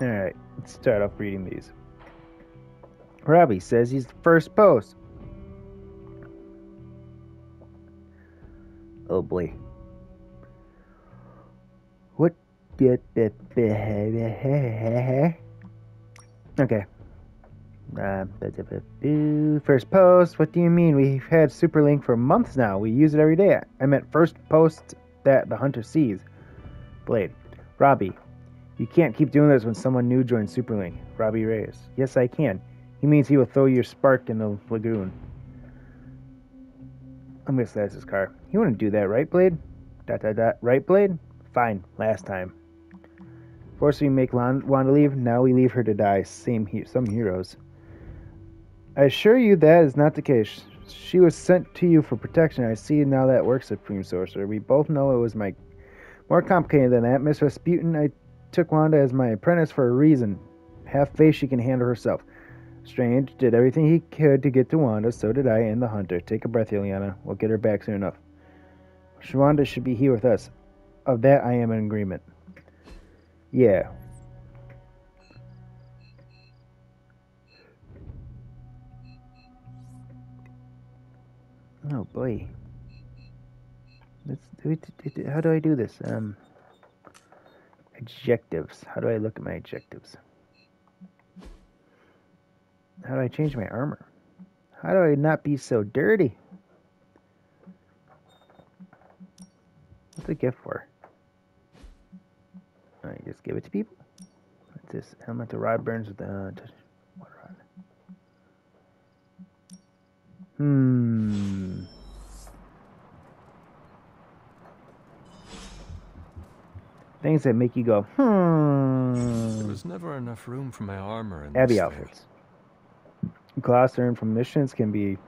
Alright, let's start off reading these. Robbie says he's the first post. Oh boy. What? Okay. First post. What do you mean? We've had Superlink for months now. We use it every day. I meant first post that the hunter sees. Blade. Robbie. You can't keep doing this when someone new joins Superlink. Robbie Reyes. Yes, I can. He means he will throw your spark in the lagoon. I'm gonna slash his car. He wouldn't do that, right, Blade? ... Right, Blade? Fine. Last time. First we make Wanda leave. Now we leave her to die. Some heroes. I assure you that is not the case. She was sent to you for protection. I see now that works, Supreme Sorcerer. We both know it was more complicated than that. Miss Rasputin, I took Wanda as my apprentice for a reason. Have faith she can handle herself. Strange did everything he could to get to Wanda. So did I and the hunter. Take a breath, Ileana. We'll get her back soon enough. Wanda should be here with us. Of that I am in agreement. Yeah. Oh boy. Let's do it. How do I do this? Adjectives. How do I look at my adjectives? How do I change my armor? How do I not be so dirty? What's a gift for? I just give it to people. What's this? Helmet to rod burns with the what rod? Things that make you go, There was never enough room for my armor in Abby this outfits. Class earned from missions can be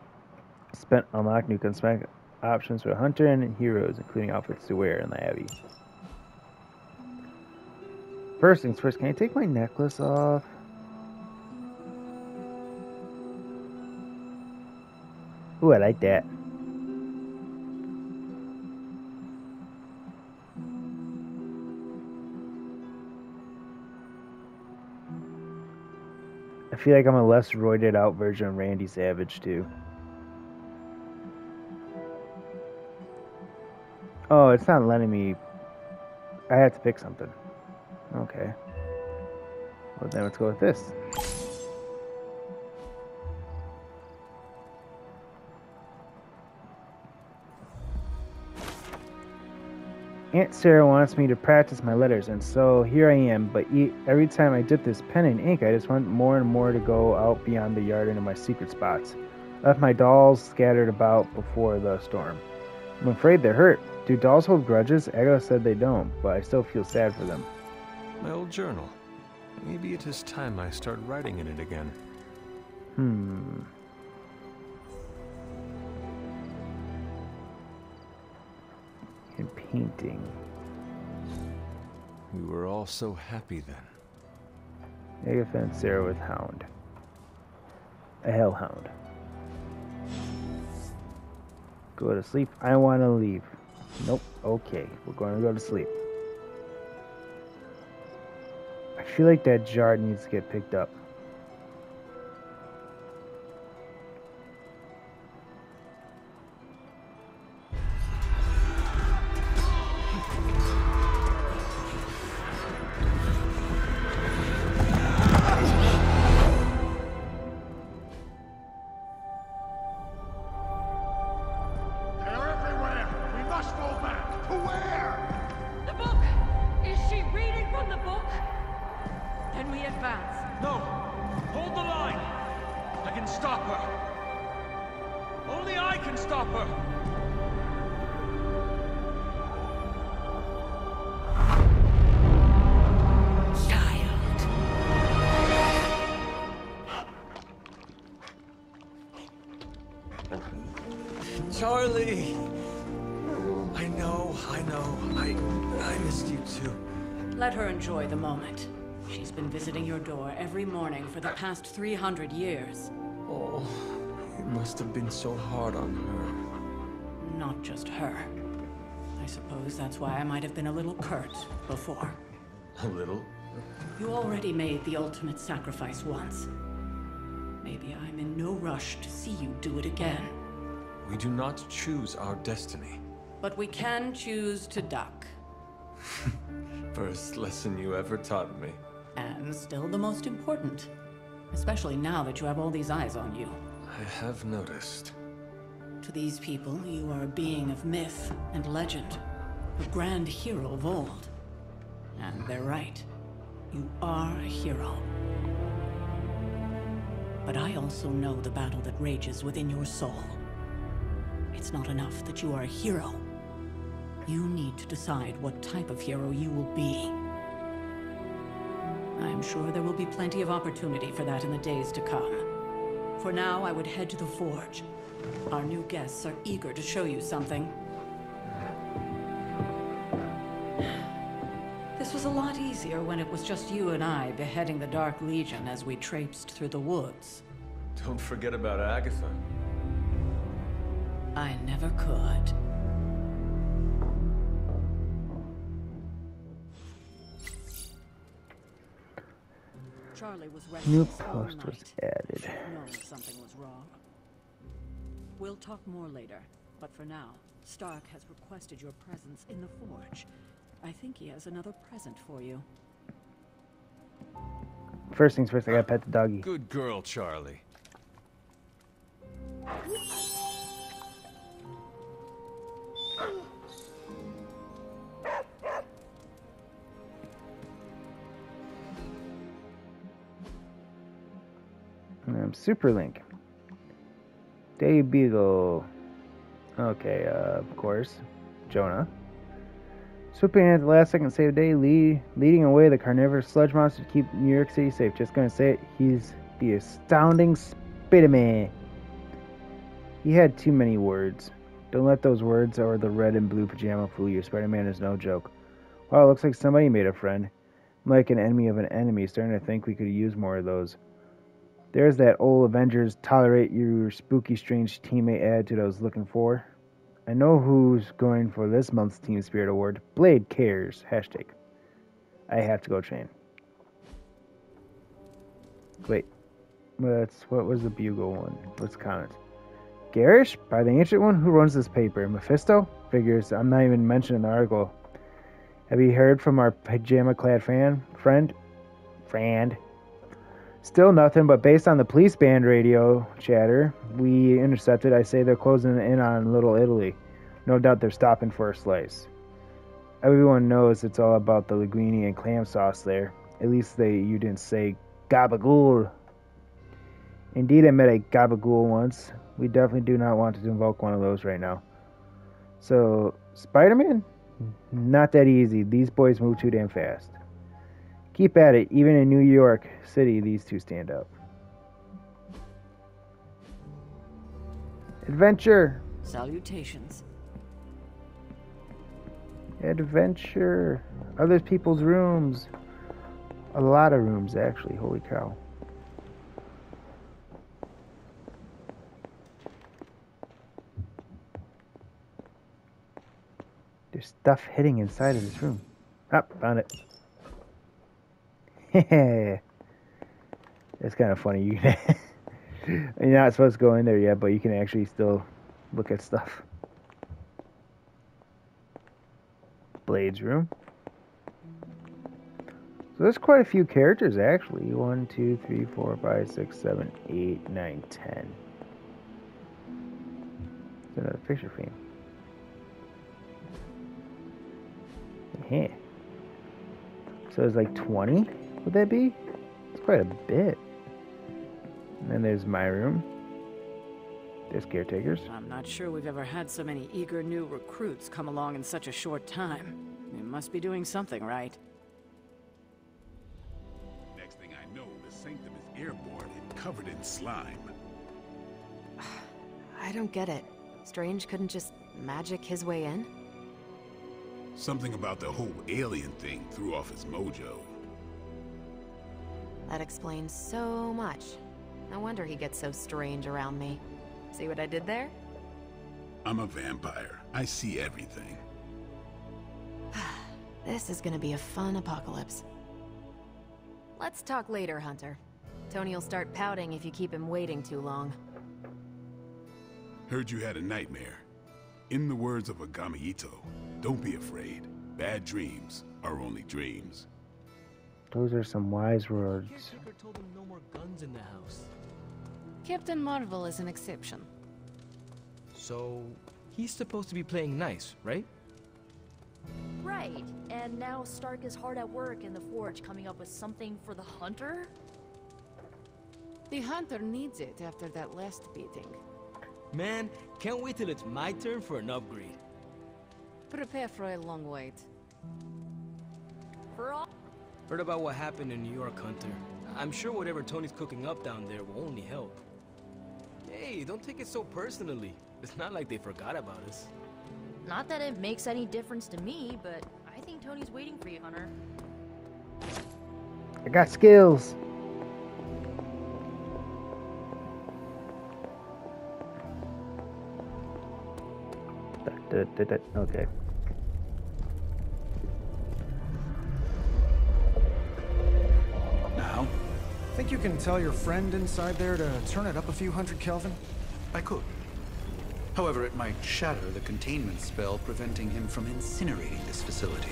spent unlock new cosmetic options for hunter and heroes, including outfits to wear in the Abbey. First things first, can I take my necklace off? Ooh, I like that. I feel like I'm a less roided out version of Randy Savage too. Oh, it's not letting me. I have to pick something. Okay. Well, then let's go with this. Aunt Sarah wants me to practice my letters, and so here I am, but every time I dip this pen in ink, I just want more and more to go out beyond the yard into my secret spots. Left my dolls scattered about before the storm. I'm afraid they're hurt. Do dolls hold grudges? Agatha said they don't, but I still feel sad for them. My old journal. Maybe it is time I start writing in it again. And painting. We were all so happy then. Agatha and Sarah with Hound. A hellhound. Go to sleep. I want to leave. Nope. Okay. We're going to go to sleep. I feel like that jar needs to get picked up. Charlie! I know. I missed you too. Let her enjoy the moment. She's been visiting your door every morning for the past 300 years. Oh, it must have been so hard on her. Not just her. I suppose that's why I might have been a little curt before. A little? You already made the ultimate sacrifice once. Maybe I'm in no rush to see you do it again. We do not choose our destiny. But we can choose to duck. First lesson you ever taught me. And still the most important. Especially now that you have all these eyes on you. I have noticed. To these people, you are a being of myth and legend. A grand hero of old. And they're right. You are a hero. But I also know the battle that rages within your soul. It's not enough that you are a hero. You need to decide what type of hero you will be. I'm sure there will be plenty of opportunity for that in the days to come. For now, I would head to the forge. Our new guests are eager to show you something. This was a lot easier when it was just you and I beheading the Dark Legion as we traipsed through the woods. Don't forget about Agatha. I never could. Charlie was New restless all post was night. added. Knowing something was wrong. We'll talk more later, but for now, Stark has requested your presence in the forge. I think he has another present for you. First things first, I gotta pet the doggy. Good girl, Charlie. Super Link. Day Beagle. Okay, of course. Jonah. Swooping in at the last second to save the day, leading away the carnivorous sludge monster to keep New York City safe. Just gonna say it, he's the astounding Spider-Man. He had too many words. Don't let those words or the red and blue pajama fool you. Spider-Man is no joke. Wow, it looks like somebody made a friend. I'm like an enemy of an enemy, starting to think we could use more of those. There's that old Avengers tolerate your spooky strange teammate attitude I was looking for. I know who's going for this month's Team Spirit Award. Blade cares. Hashtag. I have to go train. Wait. What was the Bugle one? What's the comment? Garish? By the Ancient One? Who runs this paper? Mephisto? Figures. I'm not even mentioned in the article. Have you heard from our pajama-clad friend? Still nothing, but based on the police band radio chatter we intercepted, I say they're closing in on Little Italy. No doubt they're stopping for a slice. Everyone knows it's all about the linguine and clam sauce there. At least you didn't say gabagool. Indeed, I met a gabagool once. We definitely do not want to invoke one of those right now. So, Spider-Man? Not that easy. These boys move too damn fast. Keep at it. Even in New York City, these two stand up. Adventure. Salutations. Adventure. Other people's rooms. A lot of rooms, actually. Holy cow. There's stuff hidden inside of this room. Ah, found it. It's kind of funny. You can you're not supposed to go in there yet, but you can actually still look at stuff. Blade's room. So there's quite a few characters actually. 1, 2, 3, 4, 5, 6, 7, 8, 9, 10. There's another picture frame. Yeah. So there's like 20. Would that be? It's quite a bit. And then there's my room. There's caretakers. I'm not sure we've ever had so many eager new recruits come along in such a short time. We must be doing something right. Next thing I know, the sanctum is airborne and covered in slime. I don't get it. Strange couldn't just magic his way in? Something about the whole alien thing threw off his mojo. That explains so much. No wonder he gets so strange around me. See what I did there? I'm a vampire. I see everything. This is gonna be a fun apocalypse. Let's talk later, Hunter. Tony will start pouting if you keep him waiting too long. Heard you had a nightmare. In the words of a Gamito, don't be afraid. Bad dreams are only dreams. Those are some wise words. Caretaker told him no more guns in the house. Captain Marvel is an exception. So, he's supposed to be playing nice, right? Right, and now Stark is hard at work in the Forge coming up with something for the Hunter? The Hunter needs it after that last beating. Man, can't wait till it's my turn for an upgrade. Prepare for a long wait. For all Heard about what happened in New York, Hunter. I'm sure whatever Tony's cooking up down there will only help. Hey, don't take it so personally. It's not like they forgot about us. Not that it makes any difference to me, but I think Tony's waiting for you, Hunter. I got skills. Okay. Now? Think you can tell your friend inside there to turn it up a few hundred Kelvin? I could. However, it might shatter the containment spell preventing him from incinerating this facility.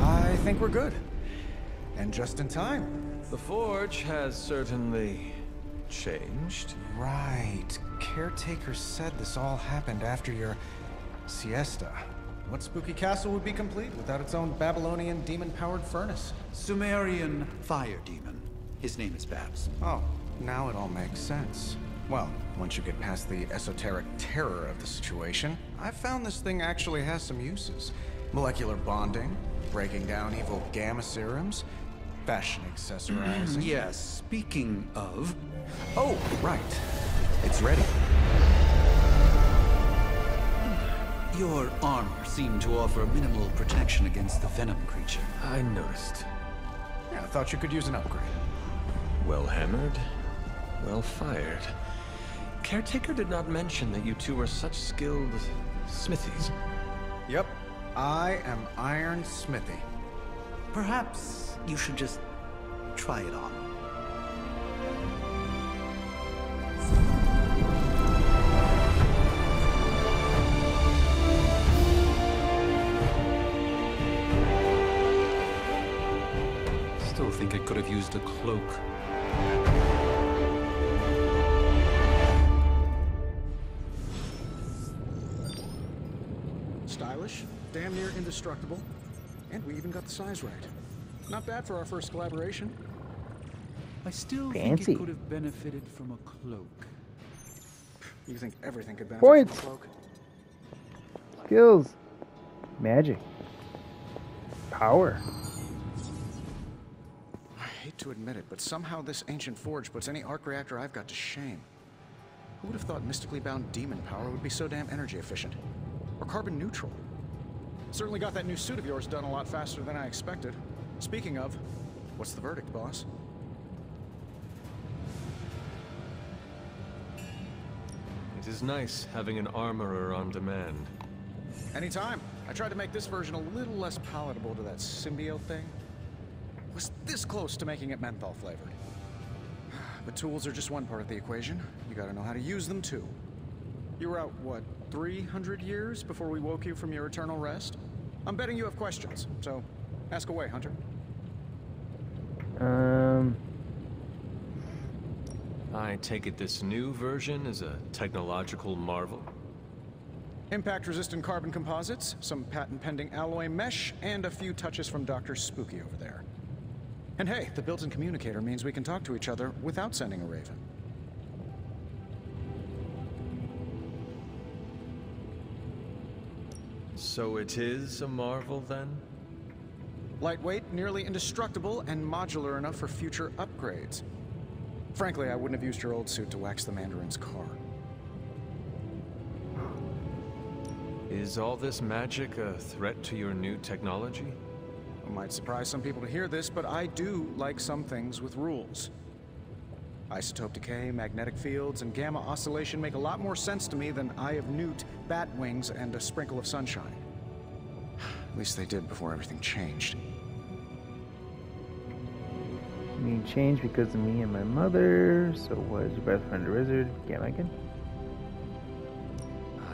I think we're good. And just in time. The Forge has certainly changed. Right. Caretaker said this all happened after your siesta. What spooky castle would be complete without its own Babylonian demon-powered furnace? Sumerian fire demon. His name is Babs. Oh, now it all makes sense. Well, once you get past the esoteric terror of the situation, I've found this thing actually has some uses. Molecular bonding, breaking down evil gamma serums, fashion accessorizing. Yes, speaking of... Oh, right. It's ready. Your armor seemed to offer minimal protection against the venom creature. I noticed. Yeah, I thought you could use an upgrade. Well hammered, well fired. Caretaker did not mention that you two are such skilled smithies. Yep, I am Iron Smithy. Perhaps you should just try it on. Still think it could have used a cloak. Stylish, damn near indestructible, and we even got the size right. Not bad for our first collaboration. I still Fancy. think it could have benefited from a cloak. You think everything could benefit Points. from a cloak? Skills. Magic. Power. I hate to admit it, but somehow this ancient forge puts any arc reactor I've got to shame. Who would have thought mystically bound demon power would be so damn energy efficient? Or carbon neutral? Certainly got that new suit of yours done a lot faster than I expected. Speaking of, what's the verdict, boss? It is nice having an armorer on demand. Anytime. I tried to make this version a little less palatable to that symbiote thing. Was this close to making it menthol flavored. But tools are just one part of the equation. You gotta know how to use them too. You were out, what, 300 years before we woke you from your eternal rest? I'm betting you have questions, so ask away, Hunter. I take it this new version is a technological marvel? Impact-resistant carbon composites, some patent-pending alloy mesh, and a few touches from Dr. Spooky over there. And hey, the built-in communicator means we can talk to each other without sending a raven. So it is a marvel then? Lightweight, nearly indestructible, and modular enough for future upgrades. Frankly, I wouldn't have used your old suit to wax the Mandarin's car. Is all this magic a threat to your new technology? It might surprise some people to hear this, but I do like some things with rules. Isotope decay, magnetic fields, and gamma oscillation make a lot more sense to me than Eye of Newt, bat wings, and a sprinkle of sunshine. At least they did before everything changed. Mean change because of me and my mother. So was your best friend a wizard? Can't like it?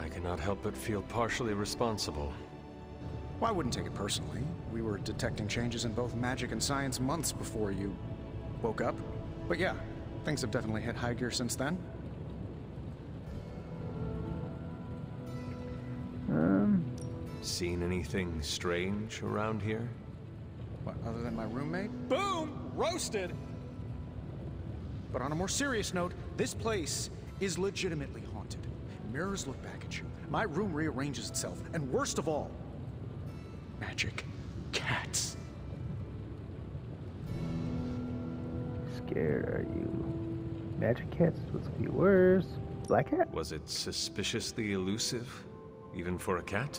I cannot help but feel partially responsible. Well, I wouldn't take it personally. We were detecting changes in both magic and science months before you woke up. But yeah, things have definitely hit high gear since then. Seen anything strange around here? What, other than my roommate? Boom! Roasted! But on a more serious note, this place is legitimately haunted. Mirrors look back at you. My room rearranges itself. And worst of all, magic cats. Scared are you? Magic cats was a few worse. Black cat? Was it suspiciously elusive, even for a cat?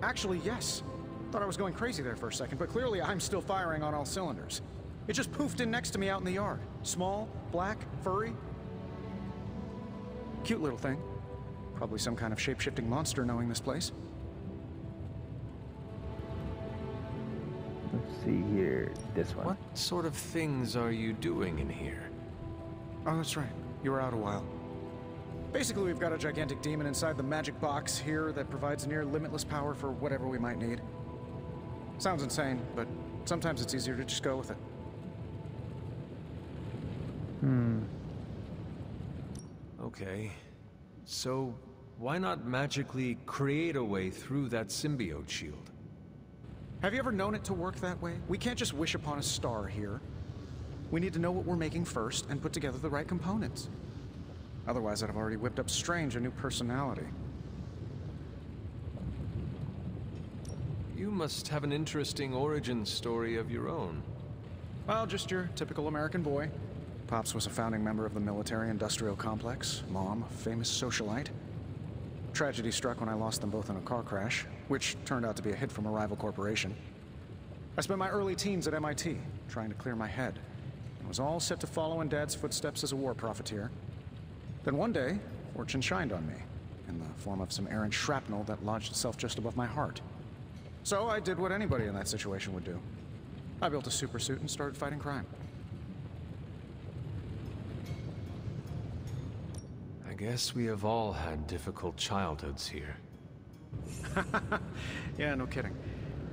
Actually, yes. Thought I was going crazy there for a second, but clearly I'm still firing on all cylinders. It just poofed in next to me out in the yard. Small, black, furry. Cute little thing. Probably some kind of shape-shifting monster knowing this place. Let's see here. This one. What sort of things are you doing in here? Oh, that's right. You were out a while. Basically, we've got a gigantic demon inside the magic box here that provides near limitless power for whatever we might need. Sounds insane, but sometimes it's easier to just go with it. Okay. So, why not magically create a way through that symbiote shield? Have you ever known it to work that way? We can't just wish upon a star here. We need to know what we're making first and put together the right components. Otherwise, I'd have already whipped up Strange a new personality. You must have an interesting origin story of your own. Well, just your typical American boy. Pops was a founding member of the military-industrial complex. Mom, a famous socialite. Tragedy struck when I lost them both in a car crash, which turned out to be a hit from a rival corporation. I spent my early teens at MIT, trying to clear my head, and was all set to follow in Dad's footsteps as a war profiteer. Then one day, fortune shined on me, in the form of some errant shrapnel that lodged itself just above my heart. So I did what anybody in that situation would do. I built a supersuit and started fighting crime. I guess we have all had difficult childhoods here. Yeah, no kidding.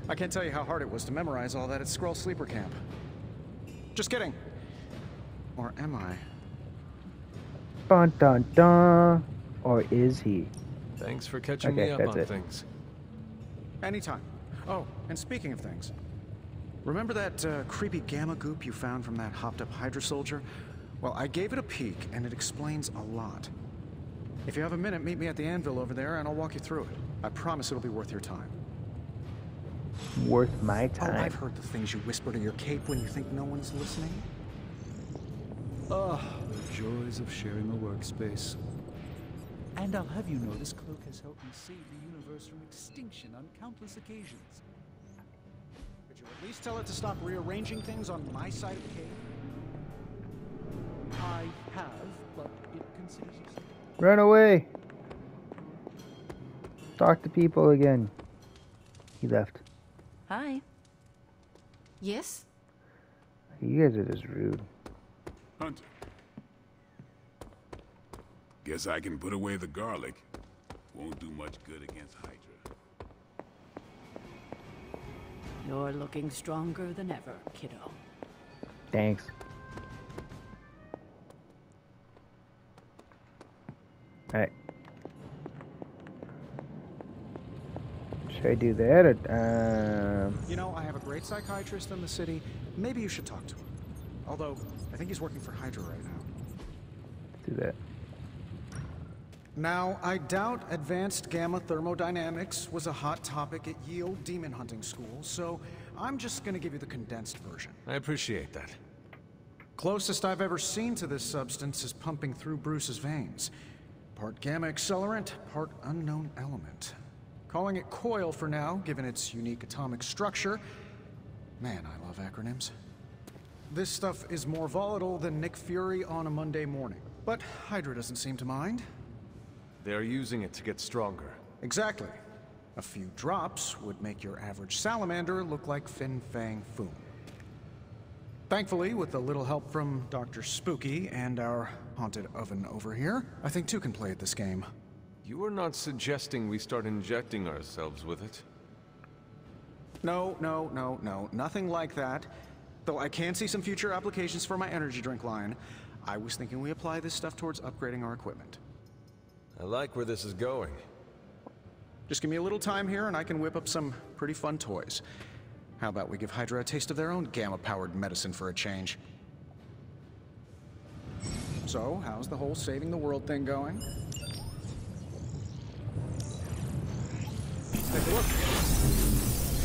I can't tell you how hard it was to memorize all that at Skrull Sleeper Camp. Just kidding. Or am I? Dun dun dun. Or is he? Thanks for catching me up on things. Anytime. Oh, and speaking of things, remember that creepy gamma goop you found from that hopped-up Hydra soldier? Well, I gave it a peek, and it explains a lot. If you have a minute, meet me at the anvil over there, and I'll walk you through it. I promise it'll be worth your time. Worth my time? Oh, I've heard the things you whisper to your cape when you think no one's listening. Ah, the joys of sharing a workspace. And I'll have you know this cloak has helped me save the universe from extinction on countless occasions. Could you at least tell it to stop rearranging things on my side of the cave? I have, but it considers itself. Run away! Talk to people again. He left. Hi. Yes? You guys are just rude. Hunter. Guess I can put away the garlic. Won't do much good against Hydra. You're looking stronger than ever, kiddo. Thanks. Alright. Should I do that or, You know, I have a great psychiatrist in the city. Maybe you should talk to him. Although, I think he's working for Hydra right now. do that. Now, I doubt advanced gamma thermodynamics was a hot topic at Yield Demon Hunting School, so I'm just gonna give you the condensed version. I appreciate that. Closest I've ever seen to this substance is pumping through Bruce's veins. Part gamma accelerant, part unknown element. Calling it coil for now, given its unique atomic structure. Man, I love acronyms. This stuff is more volatile than Nick Fury on a Monday morning. But Hydra doesn't seem to mind. They're using it to get stronger. Exactly. A few drops would make your average salamander look like Fin Fang Foom. Thankfully, with a little help from Dr. Spooky and our haunted oven over here, I think two can play at this game. You are not suggesting we start injecting ourselves with it? No, nothing like that. Though I can see some future applications for my energy drink line. I was thinking we apply this stuff towards upgrading our equipment. I like where this is going. Just give me a little time here and I can whip up some pretty fun toys. How about we give Hydra a taste of their own gamma-powered medicine for a change? So, how's the whole saving the world thing going? Take a look.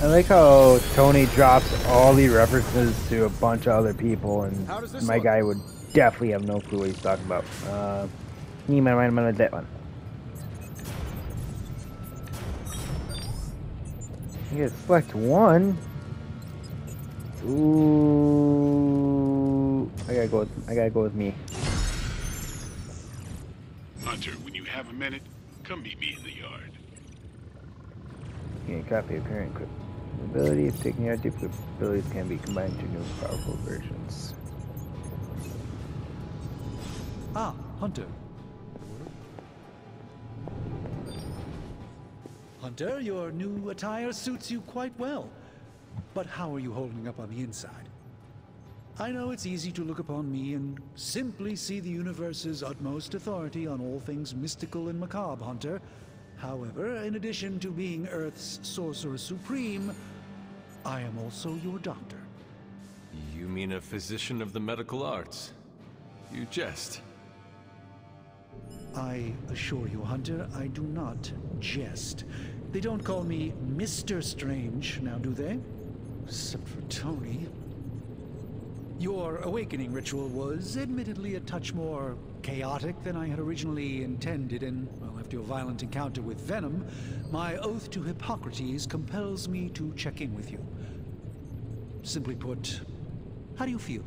I like how Tony drops all the references to a bunch of other people, and my guy would definitely have no clue what he's talking about. Need my mind on that one. You gotta select one. Ooh, I gotta go with me. Hunter, when you have a minute, come meet me in the yard. You can copy a parent equip abilities. Taking out duplicate abilities can be combined into new powerful versions. Ah, Hunter. Hunter, your new attire suits you quite well. But how are you holding up on the inside? I know it's easy to look upon me and simply see the universe's utmost authority on all things mystical and macabre, Hunter. However, in addition to being Earth's Sorcerer Supreme, I am also your doctor. You mean a physician of the medical arts? You jest. I assure you, Hunter, I do not jest. They don't call me Mr. Strange, now do they? Except for Tony. Your awakening ritual was admittedly a touch more chaotic than I had originally intended, and, well, after your violent encounter with Venom, my oath to Hippocrates compels me to check in with you. Simply put, how do you feel?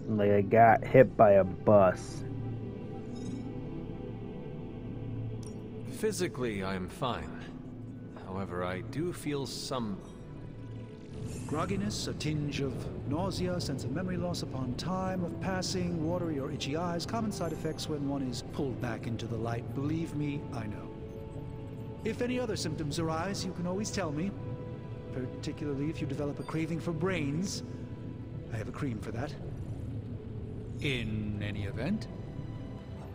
Like I got hit by a bus. Physically, I am fine. However, I do feel some... Grogginess, a tinge of nausea, sense of memory loss upon time of passing, watery or itchy eyes, common side effects when one is pulled back into the light. Believe me, I know. If any other symptoms arise, you can always tell me. Particularly if you develop a craving for brains. I have a cream for that. In any event,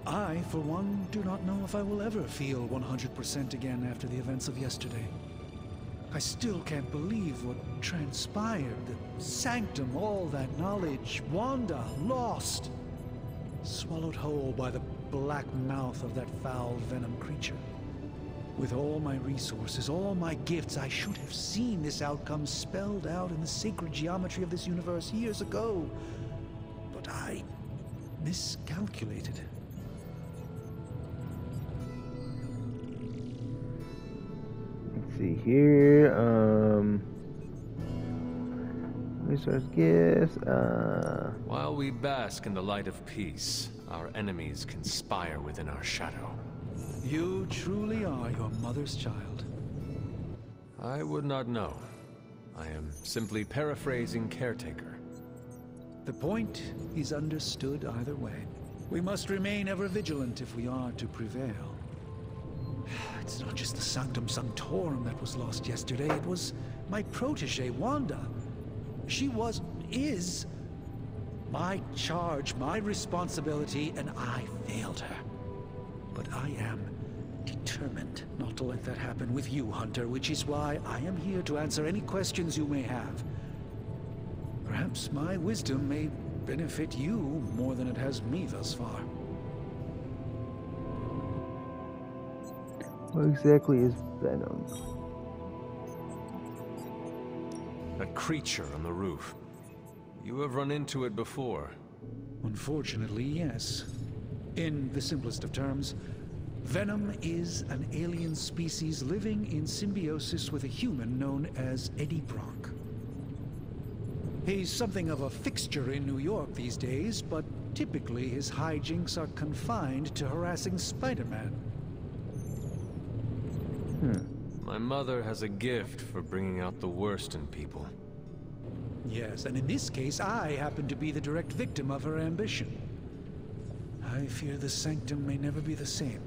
I, for one, do not know if I will ever feel 100% again after the events of yesterday. I still can't believe what transpired. The sanctum, all that knowledge, Wanda, lost. Swallowed whole by the black mouth of that foul venom creature. With all my resources, all my gifts, I should have seen this outcome spelled out in the sacred geometry of this universe years ago. But I miscalculated. Let's see here. Resource gifts. While we bask in the light of peace, our enemies conspire within our shadow. You truly are your mother's child. I would not know. I am simply paraphrasing Caretaker. The point is understood either way. We must remain ever vigilant if we are to prevail. It's not just the Sanctum Sanctorum that was lost yesterday, it was my protege, Wanda. She is my charge, my responsibility, and I failed her. But I am determined not to let that happen with you, Hunter, which is why I am here to answer any questions you may have. Perhaps my wisdom may benefit you more than it has me thus far. What exactly is Venom? A creature on the roof. You have run into it before. Unfortunately, yes. In the simplest of terms, Venom is an alien species living in symbiosis with a human known as Eddie Brock. He's something of a fixture in New York these days, but typically his hijinks are confined to harassing Spider-Man. My mother has a gift for bringing out the worst in people. Yes, and in this case, I happen to be the direct victim of her ambition. I fear the sanctum may never be the same.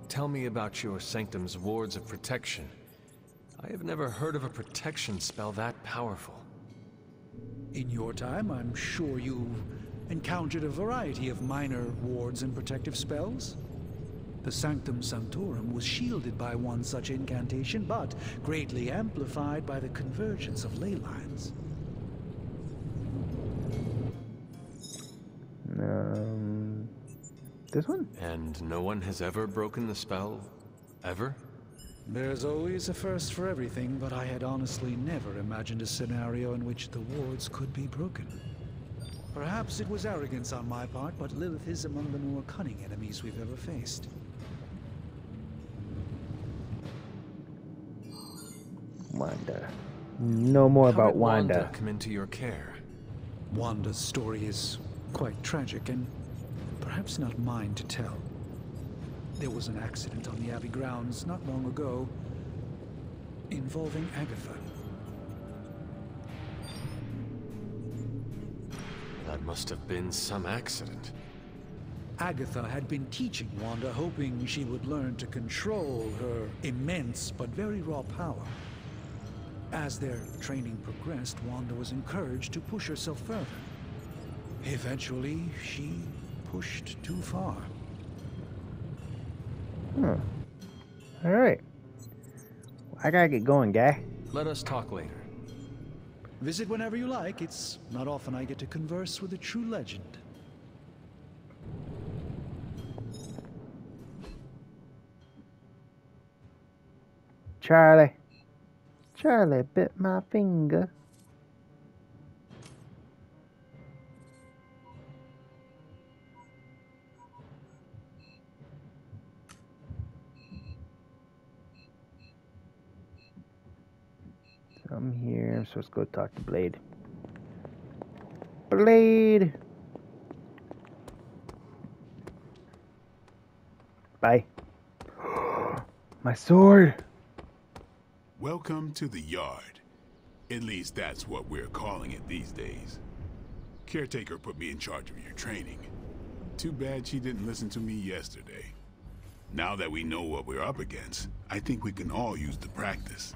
Tell me about your sanctum's wards of protection. I have never heard of a protection spell that powerful. In your time, I'm sure you've encountered a variety of minor wards and protective spells. The Sanctum Sanctorum was shielded by one such incantation, but greatly amplified by the convergence of ley lines. This one? And no one has ever broken the spell? Ever? There's always a first for everything, but I had honestly never imagined a scenario in which the wards could be broken. Perhaps it was arrogance on my part, but Lilith is among the more cunning enemies we've ever faced. Wanda. No more How about did Wanda. come into your care? Wanda's story is quite tragic and perhaps not mine to tell. There was an accident on the Abbey grounds not long ago involving Agatha. That must have been some accident. Agatha had been teaching Wanda, hoping she would learn to control her immense but very raw power. As their training progressed, Wanda was encouraged to push herself further. Eventually, she pushed too far. Alright. I gotta get going, guy. Let us talk later. Visit whenever you like. It's not often I get to converse with a true legend. Charlie. Charlie bit my finger. So I'm here. I'm supposed to go talk to Blade. Blade! Bye. My sword! Welcome to the yard. At least that's what we're calling it these days. Caretaker put me in charge of your training. Too bad she didn't listen to me yesterday. Now that we know what we're up against, I think we can all use the practice.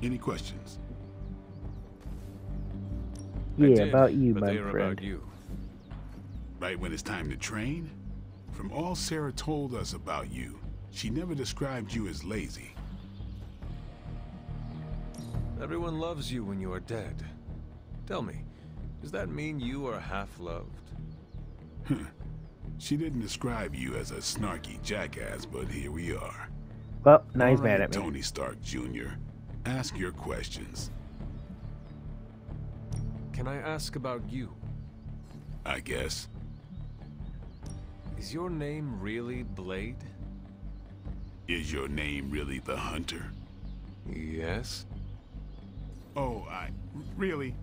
Any questions? Yeah, about you, but my they are friend. about you. Right when it's time to train? From all Sarah told us about you, she never described you as lazy. Everyone loves you when you are dead. Tell me, does that mean you are half-loved? She didn't describe you as a snarky jackass, but here we are. Well, now he's All mad right, at me. Tony Stark Jr., ask your questions. Can I ask about you? I guess. Is your name really Blade? Is your name really the Hunter? Yes. Oh, really?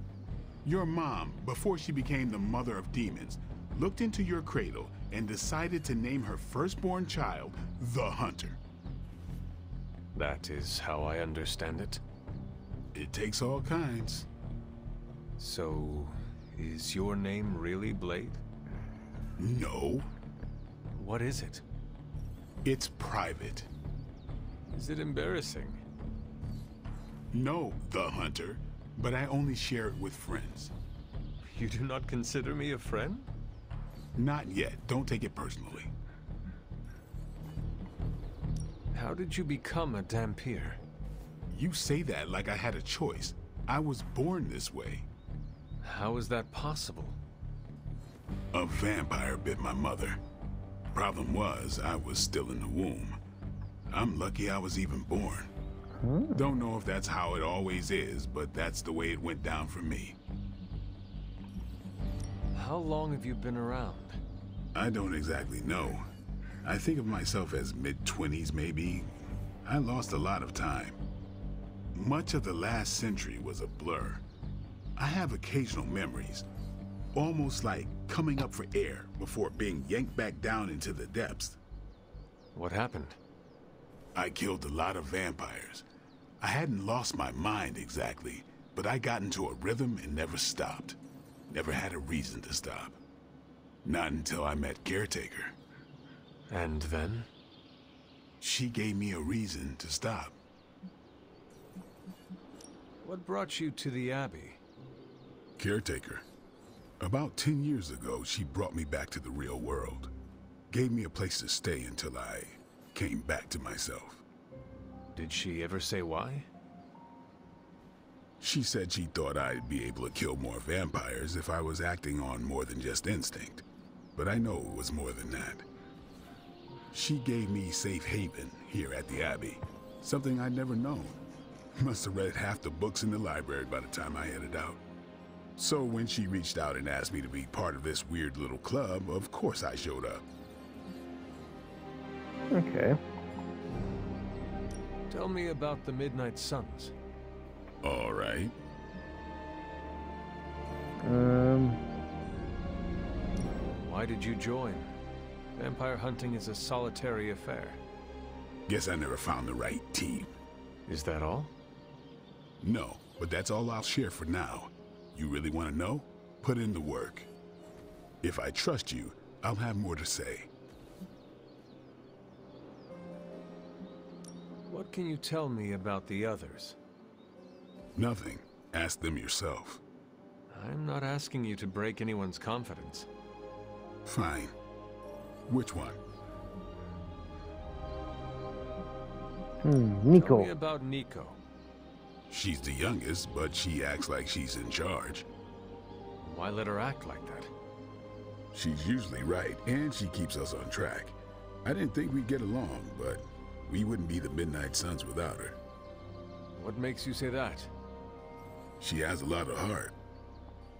Your mom, before she became the mother of demons, looked into your cradle and decided to name her firstborn child the Hunter. That is how I understand it. It takes all kinds. So, is your name really Blade? No. What is it? It's private. Is it embarrassing? No, the Hunter, but I only share it with friends. You do not consider me a friend? Not yet. Don't take it personally. How did you become a Dampier? You say that like I had a choice. I was born this way. How is that possible? A vampire bit my mother. Problem was, I was still in the womb. I'm lucky I was even born. Don't know if that's how it always is, but that's the way it went down for me. How long have you been around? I don't exactly know. I think of myself as mid-20s, maybe. I lost a lot of time. Much of the last century was a blur. I have occasional memories, almost like coming up for air before being yanked back down into the depths. What happened? I killed a lot of vampires. I hadn't lost my mind exactly, but I got into a rhythm and never stopped. Never had a reason to stop. Not until I met Caretaker. And then? She gave me a reason to stop. What brought you to the Abbey? Caretaker. About 10 years ago, she brought me back to the real world. Gave me a place to stay until I came back to myself. Did she ever say why? She said she thought I'd be able to kill more vampires if I was acting on more than just instinct. But I know it was more than that. She gave me safe haven here at the Abbey. Something I'd never known. Must have read half the books in the library by the time I headed out. So when she reached out and asked me to be part of this weird little club, of course I showed up. Okay. Tell me about the Midnight Suns. All right. Why did you join? Vampire hunting is a solitary affair. Guess I never found the right team. Is that all? No, but that's all I'll share for now. You really want to know? Put in the work. If I trust you, I'll have more to say. What can you tell me about the others? Nothing. Ask them yourself. I'm not asking you to break anyone's confidence. Fine. Which one? Nico. Tell me about Nico. She's the youngest, but she acts like she's in charge. Why let her act like that? She's usually right, and she keeps us on track. I didn't think we'd get along, but we wouldn't be the Midnight Suns without her. What makes you say that? She has a lot of heart,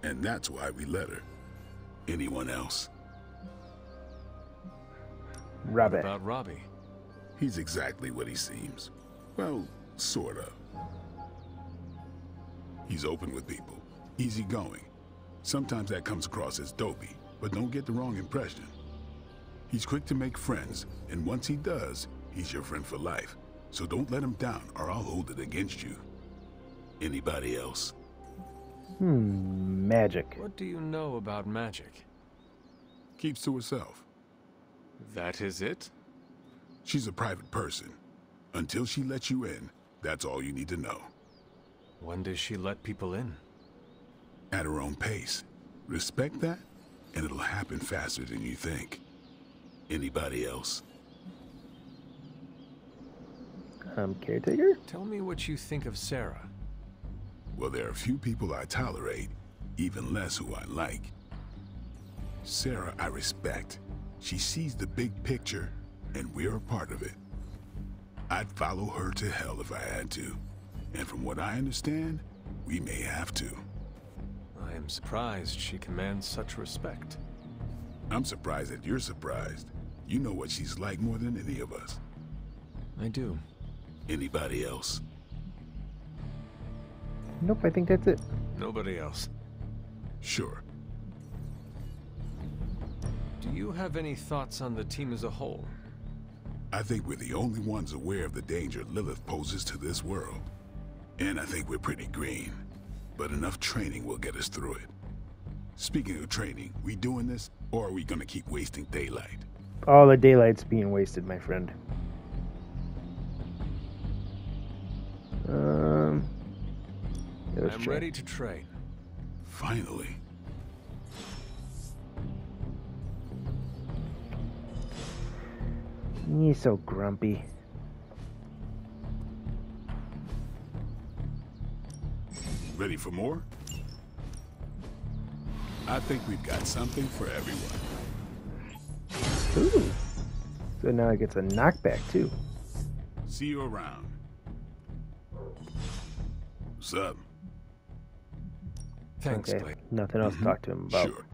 and that's why we let her. Anyone else? Robbie. What about Robbie? He's exactly what he seems. Well, sort of. He's open with people, easygoing. Sometimes that comes across as dopey, but don't get the wrong impression. He's quick to make friends, and once he does, he's your friend for life. So don't let him down, or I'll hold it against you. Anybody else? Magic. What do you know about magic? Keeps to herself. That is it? She's a private person. Until she lets you in, that's all you need to know. When does she let people in? At her own pace. Respect that, and it'll happen faster than you think. Anybody else? Caretaker? Tell me what you think of Sarah. Well, there are a few people I tolerate, even less who I like. Sarah, I respect. She sees the big picture, and we're a part of it. I'd follow her to hell if I had to. And from what I understand, we may have to. I am surprised she commands such respect. I'm surprised that you're surprised. You know what she's like more than any of us. I do. Anybody else? Nope, I think that's it. Nobody else. Sure. Do you have any thoughts on the team as a whole? I think we're the only ones aware of the danger Lilith poses to this world. And I think we're pretty green. But enough training will get us through it. Speaking of training, we doing this, or are we gonna keep wasting daylight? All the daylight's being wasted, my friend. I'm ready to train. Finally. He's so grumpy. Ready for more? I think we've got something for everyone. Ooh. So now it gets a knockback, too. See you around. What's up? Thanks, Okay, Blake. nothing else to talk to him about. Sure.